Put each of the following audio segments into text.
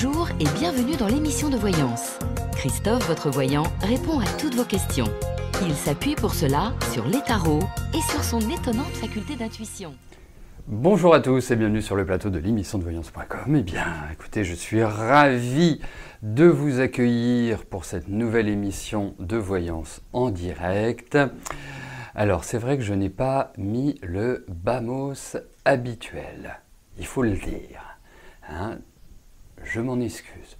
Bonjour et bienvenue dans l'émission de voyance. Christophe, votre voyant, répond à toutes vos questions. Il s'appuie pour cela sur les tarots et sur son étonnante faculté d'intuition. Bonjour à tous et bienvenue sur le plateau de l'émission de voyance.com. Eh bien, écoutez, je suis ravi de vous accueillir pour cette nouvelle émission de voyance en direct. Alors, c'est vrai que je n'ai pas mis le Bamos habituel, il faut le dire. Je m'en excuse.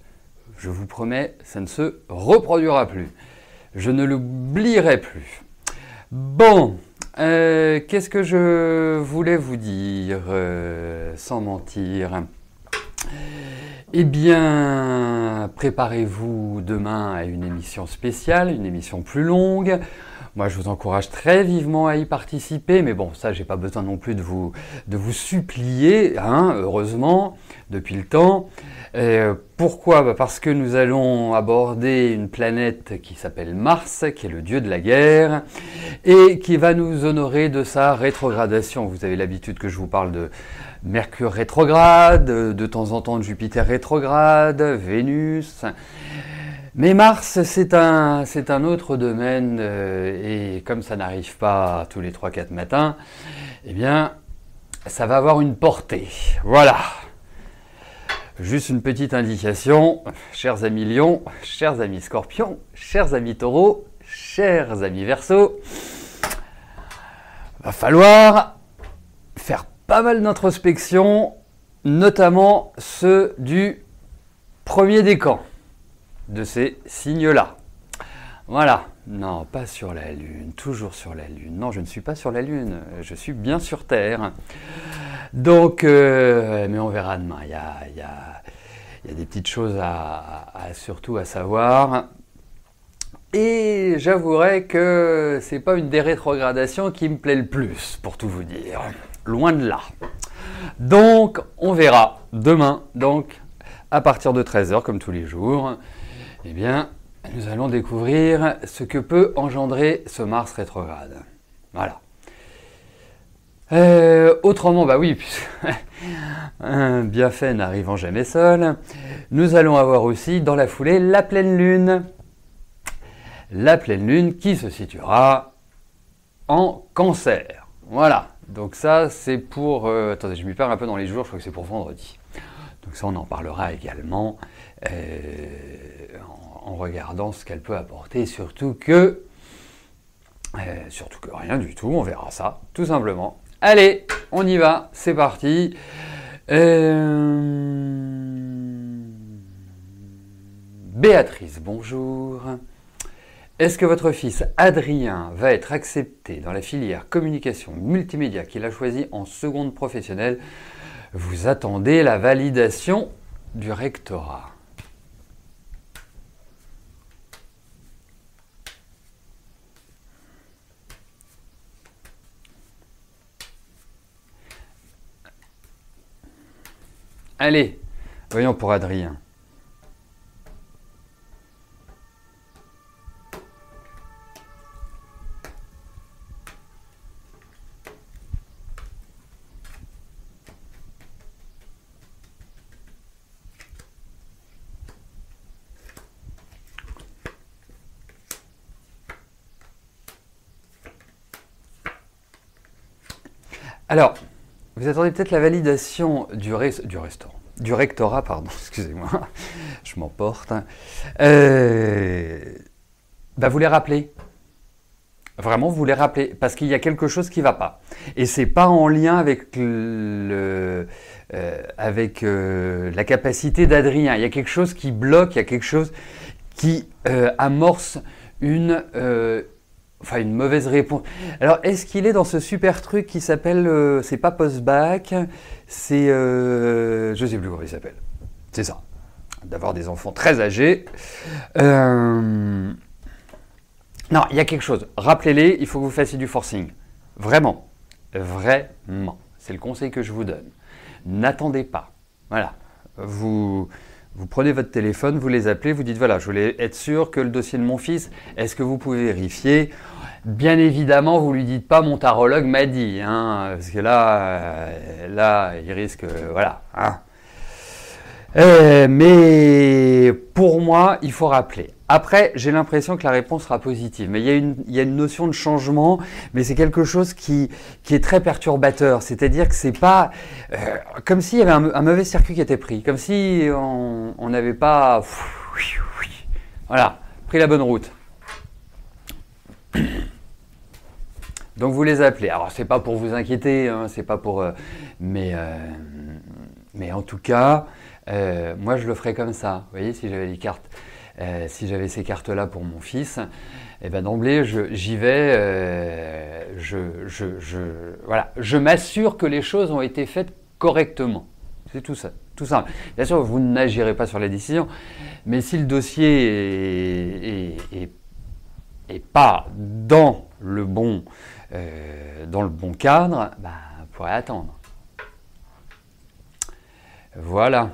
Je vous promets, ça ne se reproduira plus. Je ne l'oublierai plus. Bon, qu'est-ce que je voulais vous dire sans mentir? Eh bien, préparez-vous demain à une émission spéciale, une émission plus longue. Moi, je vous encourage très vivement à y participer, mais bon, ça, j'ai pas besoin non plus de vous supplier, heureusement, depuis le temps. Pourquoi ? Parce que nous allons aborder une planète qui s'appelle Mars, qui est le dieu de la guerre, et qui va nous honorer de sa rétrogradation. Vous avez l'habitude que je vous parle de Mercure rétrograde, de temps en temps de Jupiter rétrograde, Vénus. Mais Mars, c'est un autre domaine, et comme ça n'arrive pas tous les 3-4 matins, eh bien, ça va avoir une portée. Voilà. Juste une petite indication, chers amis Lions, chers amis Scorpions, chers amis Taureaux, chers amis Verseaux, va falloir faire pas mal d'introspection, notamment ceux du premier décan de ces signes-là. Voilà. Non, pas sur la Lune, toujours sur la Lune. Non, je ne suis pas sur la Lune, je suis bien sur Terre. Donc, mais on verra demain. Il y a des petites choses surtout à savoir. Et j'avouerai que c'est pas une des rétrogradations qui me plaît le plus, pour tout vous dire. Loin de là. Donc, on verra demain, donc, à partir de 13h, comme tous les jours. Eh bien, nous allons découvrir ce que peut engendrer ce Mars rétrograde. Voilà. Autrement, bah oui, un bienfait n'arrivant jamais seul, nous allons avoir aussi dans la foulée la pleine lune. La pleine lune qui se situera en Cancer. Voilà. Donc ça, c'est pour... attendez, je m'y perds un peu dans les jours, je crois que c'est pour vendredi. Donc ça, on en parlera également en regardant ce qu'elle peut apporter, surtout que rien du tout, on verra ça, tout simplement. Allez, on y va, c'est parti. Béatrice, bonjour. Est-ce que votre fils Adrien va être accepté dans la filière communication multimédia qu'il a choisi en seconde professionnelle? Vous attendez la validation du rectorat. Allez, voyons pour Adrien. Alors, vous attendez peut-être la validation du rectorat, pardon, excusez-moi, je m'emporte. Vous les rappelez. Vraiment, vous les rappelez, parce qu'il y a quelque chose qui ne va pas. Et ce n'est pas en lien avec, la capacité d'Adrien. Il y a quelque chose qui bloque, il y a quelque chose qui amorce une mauvaise réponse. Alors, est-ce qu'il est dans ce super truc qui s'appelle, c'est pas post-bac, c'est, je sais plus comment il s'appelle. C'est ça, d'avoir des enfants très âgés. Non, il y a quelque chose. Rappelez-les, il faut que vous fassiez du forcing. Vraiment, vraiment. C'est le conseil que je vous donne. N'attendez pas. Voilà. Vous prenez votre téléphone, vous les appelez, vous dites voilà, je voulais être sûr que le dossier de mon fils, est-ce que vous pouvez vérifier? Bien évidemment, vous lui dites pas mon tarologue m'a dit, parce que là, il risque, voilà. Mais pour moi, il faut rappeler. Après, j'ai l'impression que la réponse sera positive. Mais il y a une notion de changement, mais c'est quelque chose qui est très perturbateur. C'est-à-dire que c'est pas comme s'il y avait un mauvais circuit qui était pris, comme si on n'avait pas, voilà, pris la bonne route. Donc vous les appelez. Alors c'est pas pour vous inquiéter, hein, c'est pas pour, mais en tout cas, moi je le ferais comme ça. Vous voyez, si j'avais les cartes. Si j'avais ces cartes-là pour mon fils, eh ben d'emblée, j'y vais, voilà, je m'assure que les choses ont été faites correctement. C'est tout ça, tout simple. Bien sûr, vous n'agirez pas sur la décision, mais si le dossier est pas dans le bon cadre, bah, vous pourrez attendre. Voilà.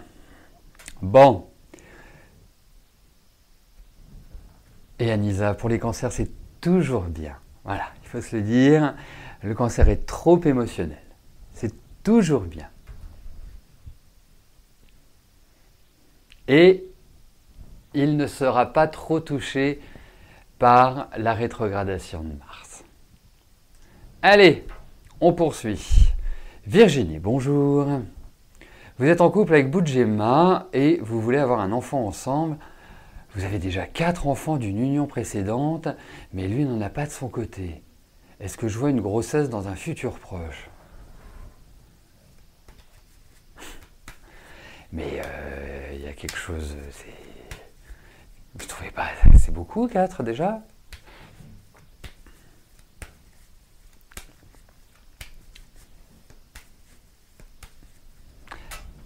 Bon. Et Anisa, pour les cancers, c'est toujours bien. Voilà, il faut se le dire. Le cancer est trop émotionnel. C'est toujours bien. Et il ne sera pas trop touché par la rétrogradation de Mars. Allez, on poursuit. Virginie, bonjour. Vous êtes en couple avec Boudjema et vous voulez avoir un enfant ensemble. Vous avez déjà 4 enfants d'une union précédente, mais lui n'en a pas de son côté. Est-ce que je vois une grossesse dans un futur proche? Mais il y a quelque chose... Vous ne trouvez pas... C'est beaucoup 4 déjà?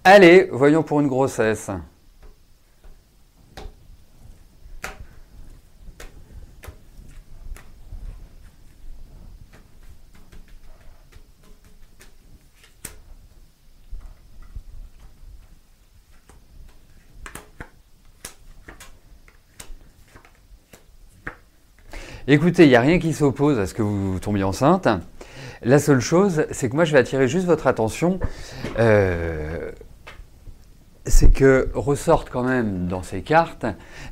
Allez, voyons pour une grossesse. Écoutez, il n'y a rien qui s'oppose à ce que vous tombiez enceinte. La seule chose, c'est que moi, je vais attirer juste votre attention. C'est que ressortent quand même dans ces cartes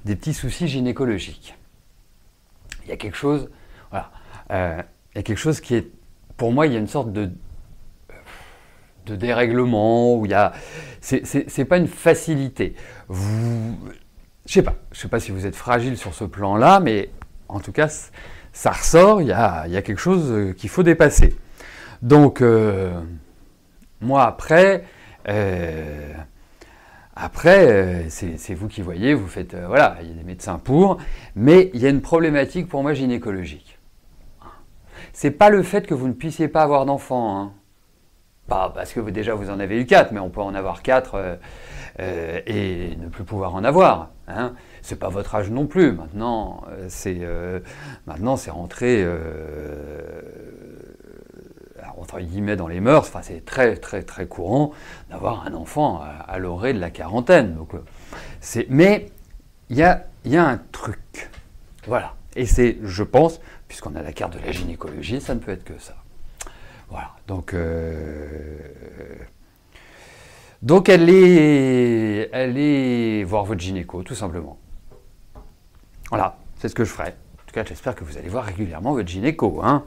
des petits soucis gynécologiques. Il y a quelque chose, voilà, il y a quelque chose qui est, pour moi, il y a une sorte de dérèglement où il y a, c'est pas une facilité. Je sais pas si vous êtes fragile sur ce plan-là, mais en tout cas, ça ressort. Il y a quelque chose qu'il faut dépasser. Donc, moi après. C'est vous qui voyez, vous faites, voilà, il y a des médecins pour, mais il y a une problématique pour moi gynécologique. C'est pas le fait que vous ne puissiez pas avoir d'enfants, hein. Pas parce que déjà vous en avez eu 4, mais on peut en avoir 4 et ne plus pouvoir en avoir, hein. C'est pas votre âge non plus. Maintenant, c'est rentré entre guillemets dans les mœurs. Enfin, c'est très très très courant d'avoir un enfant à l'orée de la quarantaine. Donc, mais il y a un truc, voilà. Et c'est, je pense, puisqu'on a la carte de la gynécologie, ça ne peut être que ça. Voilà. Donc allez voir votre gynéco, tout simplement. Voilà, c'est ce que je ferai. En tout cas, j'espère que vous allez voir régulièrement votre gynéco, hein.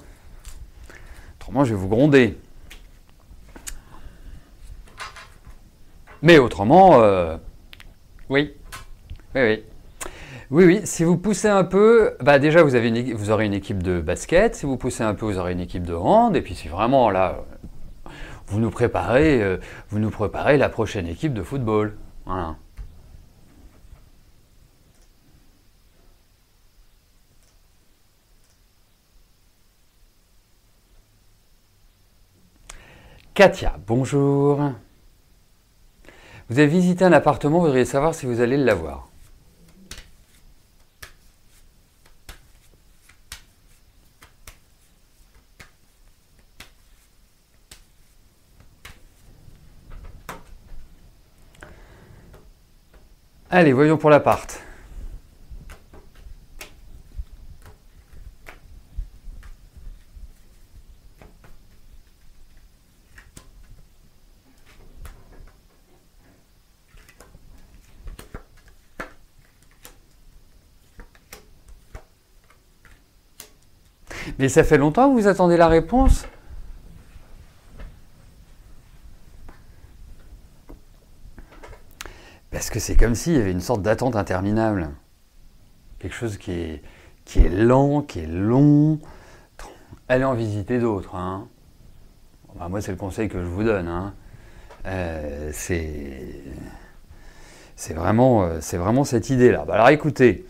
Autrement, je vais vous gronder. Mais autrement, oui. Oui, si vous poussez un peu, bah déjà vous aurez une équipe de basket. Si vous poussez un peu, vous aurez une équipe de hand. Et puis si vraiment là, vous nous préparez la prochaine équipe de football. Voilà. Katia, bonjour. Vous avez visité un appartement, vous voudriez savoir si vous allez l'avoir. Allez, voyons pour l'appart. Mais ça fait longtemps que vous attendez la réponse? Parce que c'est comme s'il y avait une sorte d'attente interminable. Quelque chose qui est lent, qui est long. Allez en visiter d'autres. Hein. Bah, moi, c'est le conseil que je vous donne. Hein. C'est vraiment cette idée-là. Bah, alors écoutez,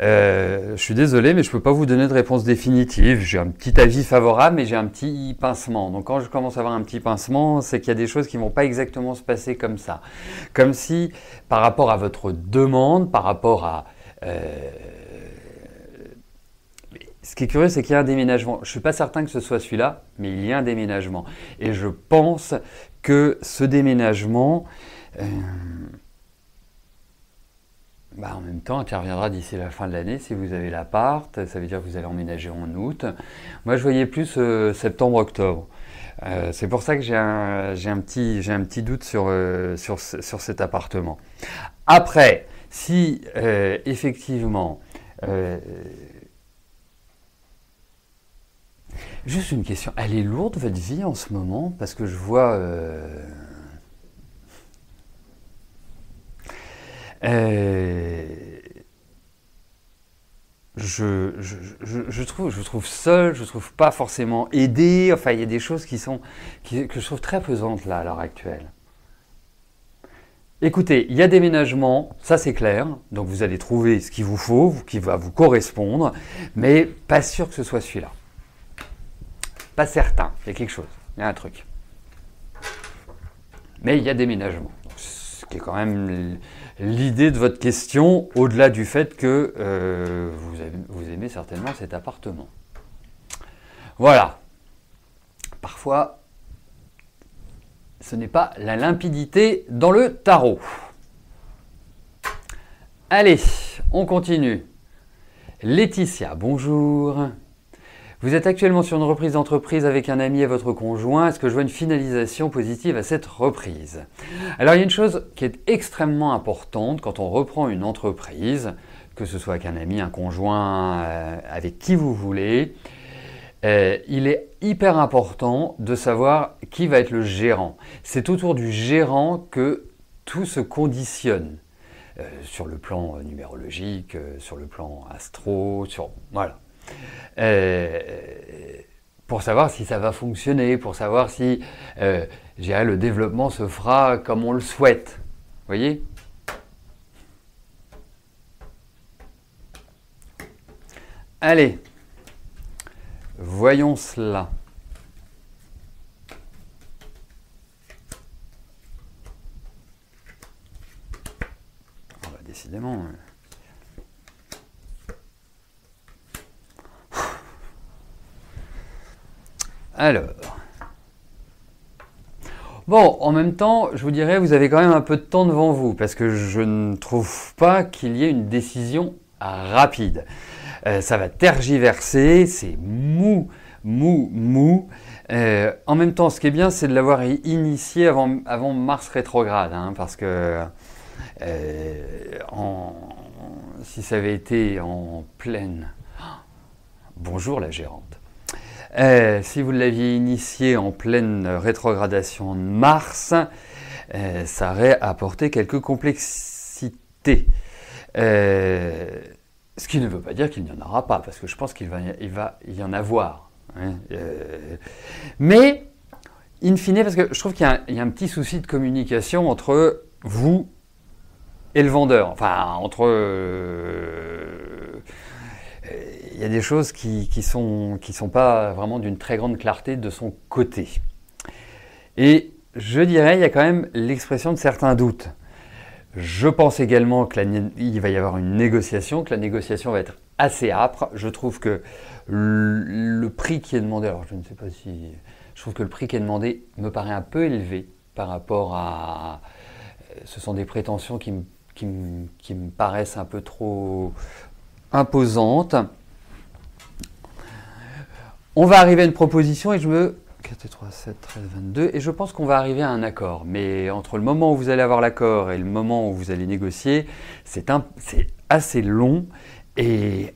je suis désolé, mais je ne peux pas vous donner de réponse définitive. J'ai un petit avis favorable, mais j'ai un petit pincement. Donc quand je commence à avoir un petit pincement, c'est qu'il y a des choses qui ne vont pas exactement se passer comme ça. Comme si, par rapport à votre demande, par rapport à... Ce qui est curieux, c'est qu'il y a un déménagement. Je ne suis pas certain que ce soit celui-là, mais il y a un déménagement. Et je pense que ce déménagement, en même temps, interviendra d'ici la fin de l'année. Si vous avez l'appart, ça veut dire que vous allez emménager en août. Moi, je voyais plus septembre-octobre. C'est pour ça que j'ai un petit doute sur cet appartement. Après, si effectivement... Juste une question, elle est lourde votre vie en ce moment? Parce que je vois... je trouve seul, je trouve pas forcément aidé. Enfin, il y a des choses que je trouve très pesantes là à l'heure actuelle. Écoutez, il y a déménagement, ça c'est clair. Donc vous allez trouver ce qu'il vous faut, qui va vous correspondre, mais pas sûr que ce soit celui-là. Pas certain, il y a quelque chose, il y a un truc. Mais il y a déménagement. Ce qui est quand même l'idée de votre question, au-delà du fait que vous aimez certainement cet appartement. Voilà. Parfois, ce n'est pas la limpidité dans le tarot. Allez, on continue. Laetitia, bonjour. Vous êtes actuellement sur une reprise d'entreprise avec un ami et votre conjoint. Est-ce que je vois une finalisation positive à cette reprise? Alors, il y a une chose qui est extrêmement importante quand on reprend une entreprise, que ce soit avec un ami, un conjoint, avec qui vous voulez. Il est hyper important de savoir qui va être le gérant. C'est autour du gérant que tout se conditionne. Sur le plan numérologique, sur le plan astro, voilà. Pour savoir si ça va fonctionner, pour savoir si le développement se fera comme on le souhaite. Vous voyez? Allez, voyons cela. Décidément... Alors, bon, en même temps, je vous dirais, vous avez quand même un peu de temps devant vous, parce que je ne trouve pas qu'il y ait une décision rapide. Ça va tergiverser, c'est mou. En même temps, ce qui est bien, c'est de l'avoir initié avant Mars rétrograde, hein, parce que si ça avait été en pleine... Bonjour la gérante. Si vous l'aviez initié en pleine rétrogradation de Mars, ça aurait apporté quelques complexités. Ce qui ne veut pas dire qu'il n'y en aura pas, parce que je pense qu'il va y en avoir. Hein. Mais, in fine, parce que je trouve qu'il y a un petit souci de communication entre vous et le vendeur. Enfin, entre... il y a des choses qui sont pas vraiment d'une très grande clarté de son côté. Et je dirais, il y a quand même l'expression de certains doutes. Je pense également qu'il va y avoir une négociation, que la négociation va être assez âpre. Je trouve que le prix qui est demandé, alors je ne sais pas si... Je trouve que le prix qui est demandé me paraît un peu élevé par rapport à... Ce sont des prétentions qui me paraissent un peu trop imposantes. On va arriver à une proposition et 4, 3, 7, 13, 22, et je pense qu'on va arriver à un accord. Mais entre le moment où vous allez avoir l'accord et le moment où vous allez négocier, c'est assez long et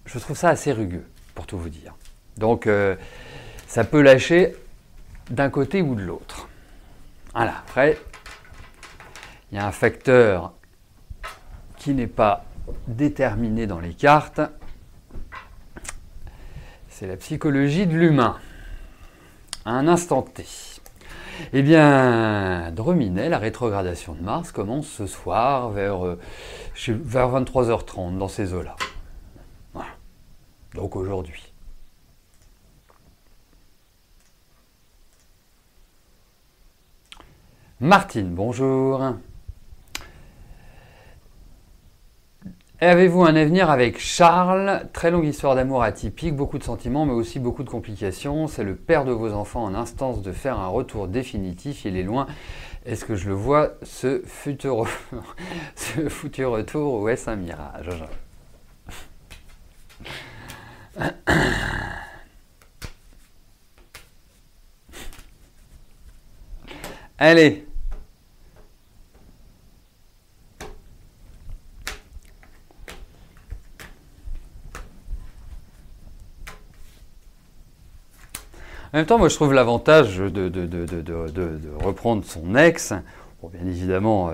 je trouve ça assez rugueux, pour tout vous dire. Donc, ça peut lâcher d'un côté ou de l'autre. Voilà, après, il y a un facteur qui n'est pas déterminé dans les cartes, c'est la psychologie de l'humain. À un instant T. Eh bien, Drominet, la rétrogradation de Mars commence ce soir vers 23h30, dans ces eaux-là. Voilà. Donc aujourd'hui. Martine, bonjour. Avez-vous un avenir avec Charles? Très longue histoire d'amour atypique, beaucoup de sentiments, mais aussi beaucoup de complications. C'est le père de vos enfants en instance de faire un retour définitif. Il est loin. Est-ce que je le vois, ce futur retour, ou est-ce un mirage? Allez. En même temps, moi je trouve l'avantage de reprendre son ex, bon, bien évidemment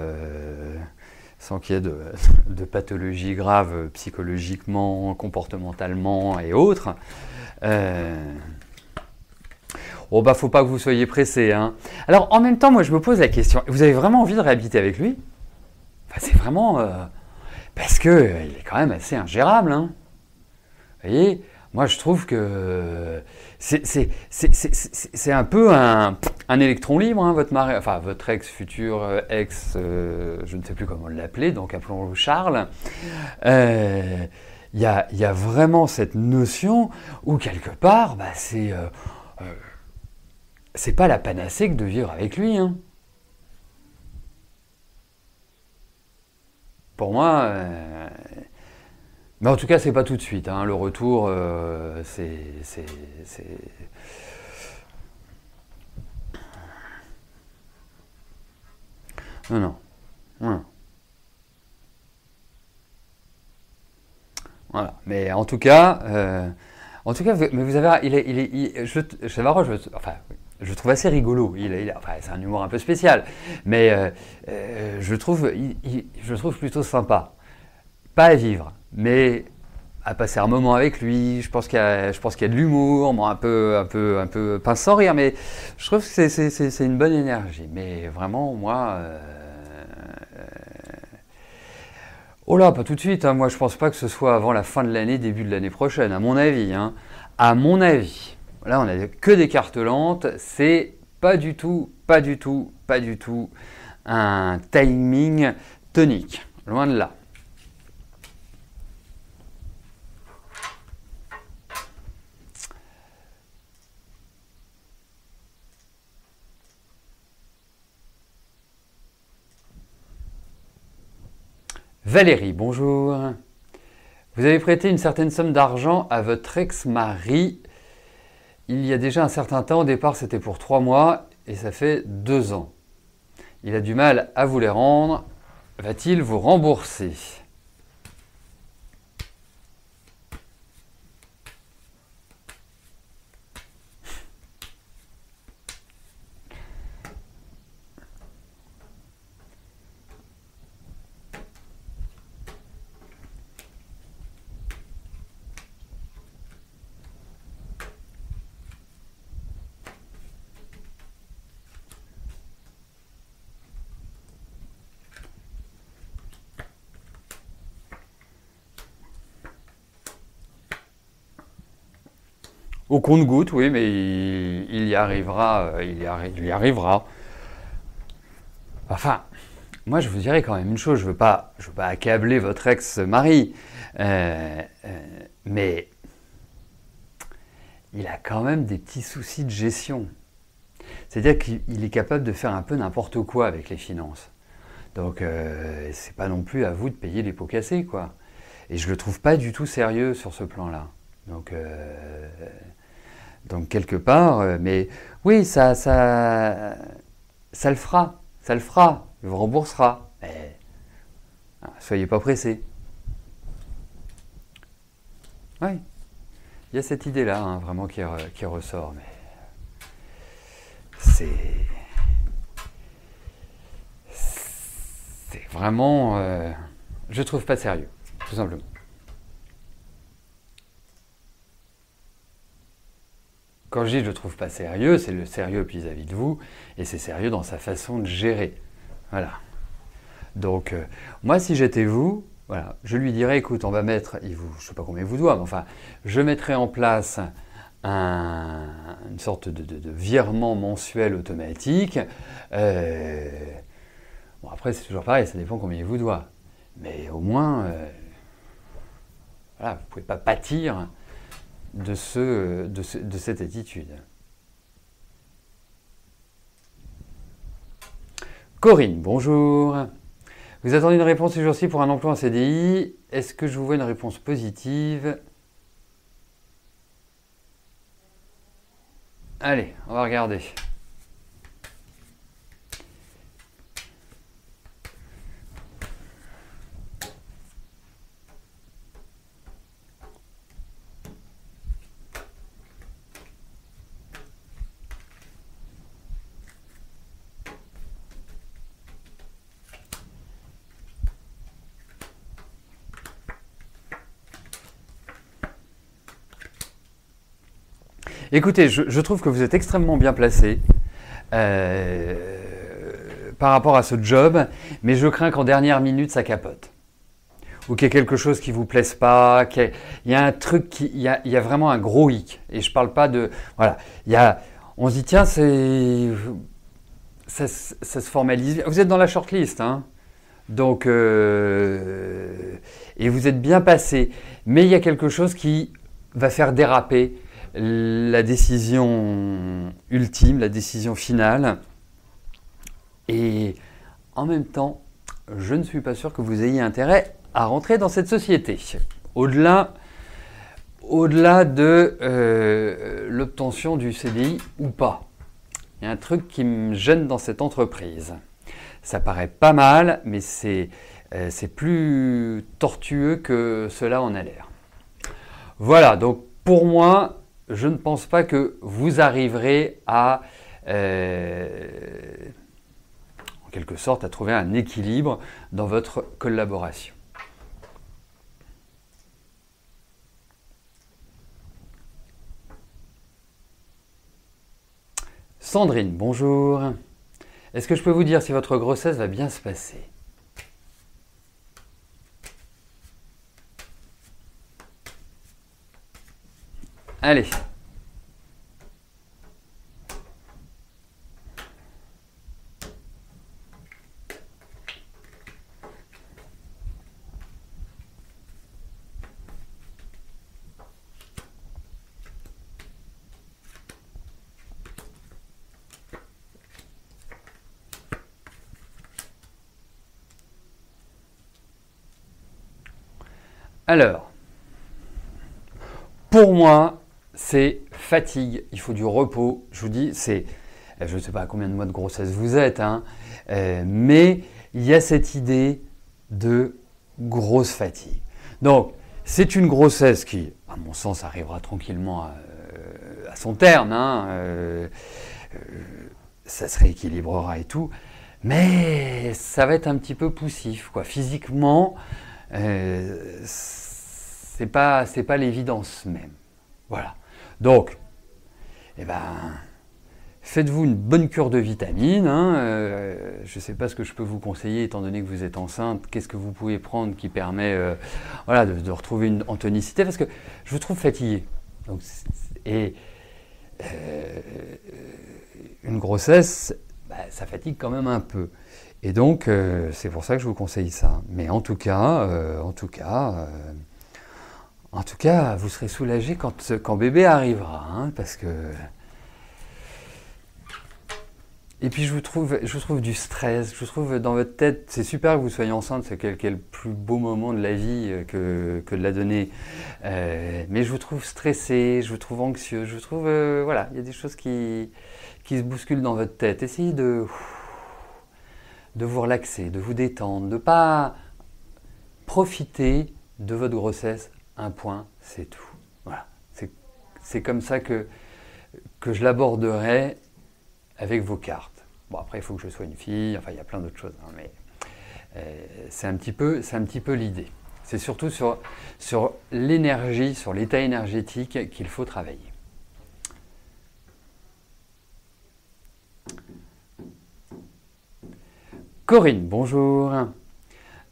sans qu'il y ait de pathologies graves psychologiquement, comportementalement et autres. Bon bah faut pas que vous soyez pressé, hein. Alors en même temps, moi je me pose la question, vous avez vraiment envie de réhabiter avec lui? Enfin, c'est vraiment... parce qu'il est quand même assez ingérable, hein. Vous voyez, moi je trouve que c'est un peu un électron libre, hein, votre mari, enfin votre ex, futur ex, je ne sais plus comment l'appeler, donc appelons-le Charles. Il y a vraiment cette notion où quelque part, bah, c'est pas la panacée que de vivre avec lui, hein. Pour moi, mais en tout cas, c'est pas tout de suite, hein. Le retour, non, non, non. Voilà. Mais en tout cas, mais vous avez, c'est marrant, enfin, je le trouve assez rigolo. Enfin, c'est un humour un peu spécial, mais je le trouve plutôt sympa. Pas à vivre, mais à passer un moment avec lui. Je pense qu'il y a de l'humour, bon, un peu pince sans rire, mais je trouve que c'est une bonne énergie. Mais vraiment, moi, oh là, pas tout de suite, hein. Moi, je pense pas que ce soit avant la fin de l'année, début de l'année prochaine, à mon avis, hein. À mon avis. Là, on a que des cartes lentes. C'est pas du tout un timing tonique. Loin de là. Valérie, bonjour. Vous avez prêté une certaine somme d'argent à votre ex-mari il y a déjà un certain temps. Au départ, c'était pour 3 mois et ça fait 2 ans. Il a du mal à vous les rendre. Va-t-il vous rembourser? Au compte-gouttes, oui, mais il y arrivera. Il y arrivera. Enfin, moi, je vous dirais quand même une chose. Je veux pas accabler votre ex-mari, mais il a quand même des petits soucis de gestion. C'est-à-dire qu'il est capable de faire un peu n'importe quoi avec les finances. Donc, c'est pas non plus à vous de payer les pots cassés, quoi. Et je le trouve pas du tout sérieux sur ce plan-là. Donc quelque part, mais oui, ça le fera, il vous remboursera. Mais soyez pas pressés. Oui, il y a cette idée-là, hein, vraiment, qui ressort, mais c'est vraiment, je trouve pas sérieux, tout simplement. Quand je dis je trouve pas sérieux, c'est le sérieux vis-à-vis de vous, et c'est sérieux dans sa façon de gérer. Voilà. Donc, moi, si j'étais vous, voilà, je lui dirais, écoute, on va mettre, je ne sais pas combien il vous doit, mais enfin, je mettrai en place une sorte de virement mensuel automatique. Bon, après, c'est toujours pareil, ça dépend combien il vous doit. Mais au moins, voilà, vous ne pouvez pas pâtir de cette attitude. Corinne, bonjour. Vous attendez une réponse ce jour-ci pour un emploi en CDI. Est-ce que je vous vois une réponse positive? Allez, on va regarder. Écoutez, je trouve que vous êtes extrêmement bien placé par rapport à ce job, mais je crains qu'en dernière minute, ça capote. Ou qu'il y ait quelque chose qui ne vous plaise pas, qu'il y a un truc, il y a vraiment un gros hic. Et je ne parle pas de... Voilà, on se dit, tiens, ça se formalise. Vous êtes dans la shortlist, hein, donc, et vous êtes bien passé. Mais il y a quelque chose qui va faire déraper la décision ultime, la décision finale. Et en même temps, je ne suis pas sûr que vous ayez intérêt à rentrer dans cette société. Au-delà de l'obtention du CDI ou pas. Il y a un truc qui me gêne dans cette entreprise. Ça paraît pas mal, mais c'est plus tortueux que cela en a l'air. Voilà, donc pour moi, je ne pense pas que vous arriverez à, en quelque sorte, à trouver un équilibre dans votre collaboration. Sandrine, bonjour. Est-ce que je peux vous dire si votre grossesse va bien se passer? Allez. Alors, pour moi, c'est fatigue, il faut du repos. Je vous dis, je ne sais pas à combien de mois de grossesse vous êtes, hein, mais il y a cette idée de grosse fatigue. Donc, c'est une grossesse qui, à mon sens, arrivera tranquillement à son terme, hein, ça se rééquilibrera et tout, mais ça va être un petit peu poussif, quoi. Physiquement, c'est pas l'évidence même. Voilà. Donc, eh ben, faites-vous une bonne cure de vitamines. Hein, je ne sais pas ce que je peux vous conseiller étant donné que vous êtes enceinte. Qu'est-ce que vous pouvez prendre qui permet voilà, de retrouver en tonicité? Parce que je vous trouve fatigué. Donc, une grossesse, ça fatigue quand même un peu. Et donc, c'est pour ça que je vous conseille ça. Mais en tout cas, vous serez soulagé quand bébé arrivera, hein, parce que. Et puis je vous trouve du stress. Je vous trouve dans votre tête, c'est super que vous soyez enceinte, c'est quel le plus beau moment de la vie que de la donner. Mais je vous trouve stressé, je vous trouve anxieux, je vous trouve voilà, il y a des choses qui se bousculent dans votre tête. Essayez de vous relaxer, de vous détendre, de ne pas profiter de votre grossesse. Un point, c'est tout. c'est comme ça que je l'aborderai avec vos cartes. Bon, après, il faut que je sois une fille, enfin, il y a plein d'autres choses, hein, mais c'est un petit peu l'idée. C'est surtout sur l'énergie, sur l'état énergétique qu'il faut travailler. Corinne, bonjour.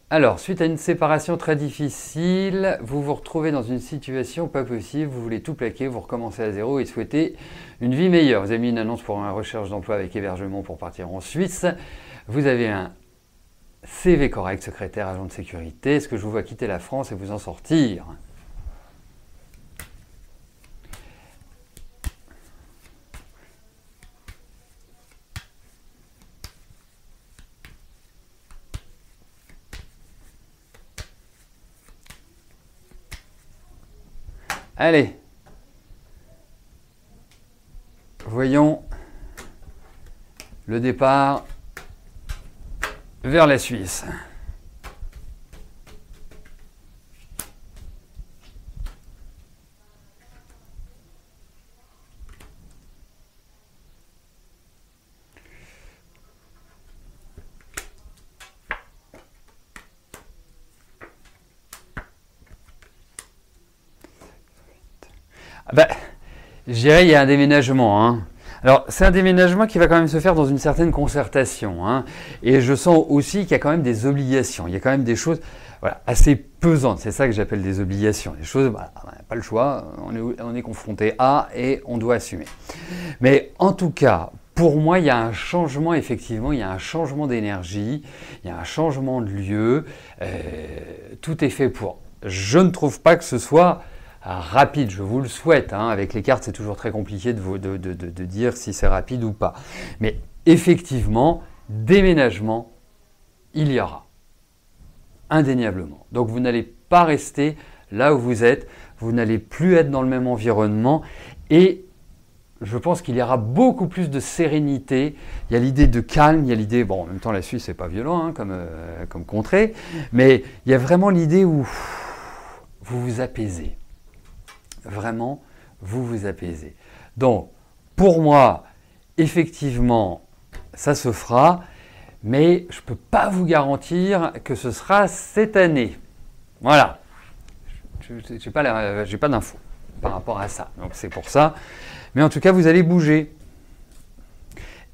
Alors, suite à une séparation très difficile, vous vous retrouvez dans une situation pas possible, vous voulez tout plaquer, vous recommencez à zéro et souhaitez une vie meilleure. Vous avez mis une annonce pour une recherche d'emploi avec hébergement pour partir en Suisse. Vous avez un CV correct, secrétaire, agent de sécurité. Est-ce que je vous vois quitter la France et vous en sortir ? Allez, voyons le départ vers la Suisse. Je dirais il y a un déménagement. Hein. Alors, c'est un déménagement qui va quand même se faire dans une certaine concertation. Hein. Et je sens aussi qu'il y a quand même des obligations. Il y a quand même des choses assez pesantes. C'est ça que j'appelle des obligations. Des choses, on n'a pas le choix. On est confronté à et on doit assumer. Mais en tout cas, pour moi, il y a un changement, effectivement. Il y a un changement d'énergie. Il y a un changement de lieu. Tout est fait pour. Je ne trouve pas que ce soit rapide, je vous le souhaite. Hein. Avec les cartes, c'est toujours très compliqué de dire si c'est rapide ou pas. Mais effectivement, déménagement, il y aura. Indéniablement. Donc vous n'allez pas rester là où vous êtes. Vous n'allez plus être dans le même environnement. Et je pense qu'il y aura beaucoup plus de sérénité. Il y a l'idée de calme. Il y a l'idée, bon, en même temps, la Suisse, c'est pas violent hein, comme contrée. Mais il y a vraiment l'idée où vous vous apaisez. Vraiment, vous vous apaisez. Donc, pour moi, effectivement, ça se fera, mais je ne peux pas vous garantir que ce sera cette année. Voilà. Je n'ai pas d'infos par rapport à ça. Donc, c'est pour ça. Mais en tout cas, vous allez bouger.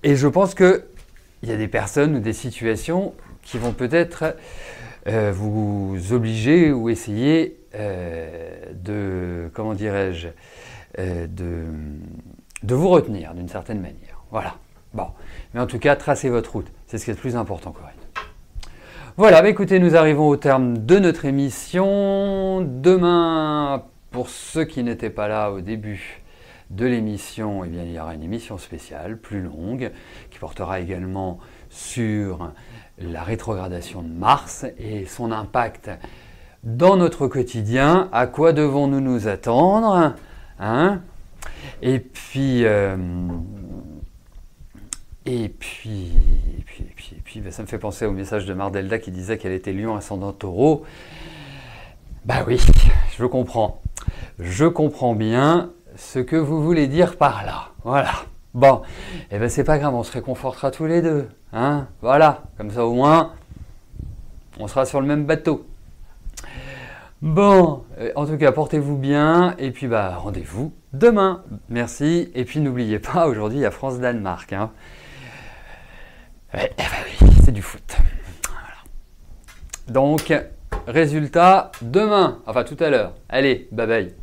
Et je pense qu'il y a des personnes ou des situations qui vont peut-être vous obliger ou essayer de vous retenir d'une certaine manière. Voilà. Bon. Mais en tout cas, tracez votre route. C'est ce qui est le plus important, Corinne. Voilà, écoutez, nous arrivons au terme de notre émission. Demain, pour ceux qui n'étaient pas là au début de l'émission, eh bien, il y aura une émission spéciale, plus longue, qui portera également sur la rétrogradation de Mars et son impact dans notre quotidien. À quoi devons-nous nous attendre hein? Et puis, ça me fait penser au message de Mardelda qui disait qu'elle était Lion ascendant Taureau. Bah oui, je comprends. Je comprends bien ce que vous voulez dire par là. Voilà. Bon, et ben c'est pas grave, on se réconfortera tous les deux. Hein, voilà, comme ça au moins, on sera sur le même bateau. Bon, en tout cas, portez-vous bien et puis rendez-vous demain. Merci. Et puis n'oubliez pas, aujourd'hui, il y a France-Danemark. Hein. Ouais, oui, c'est du foot. Voilà. Donc, résultat demain, enfin tout à l'heure. Allez, bye bye.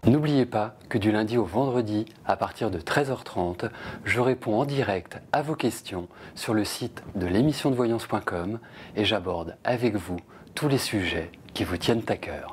N'oubliez pas que du lundi au vendredi, à partir de 13h30, je réponds en direct à vos questions sur le site de l'émissiondevoyance.com et j'aborde avec vous tous les sujets qui vous tiennent à cœur.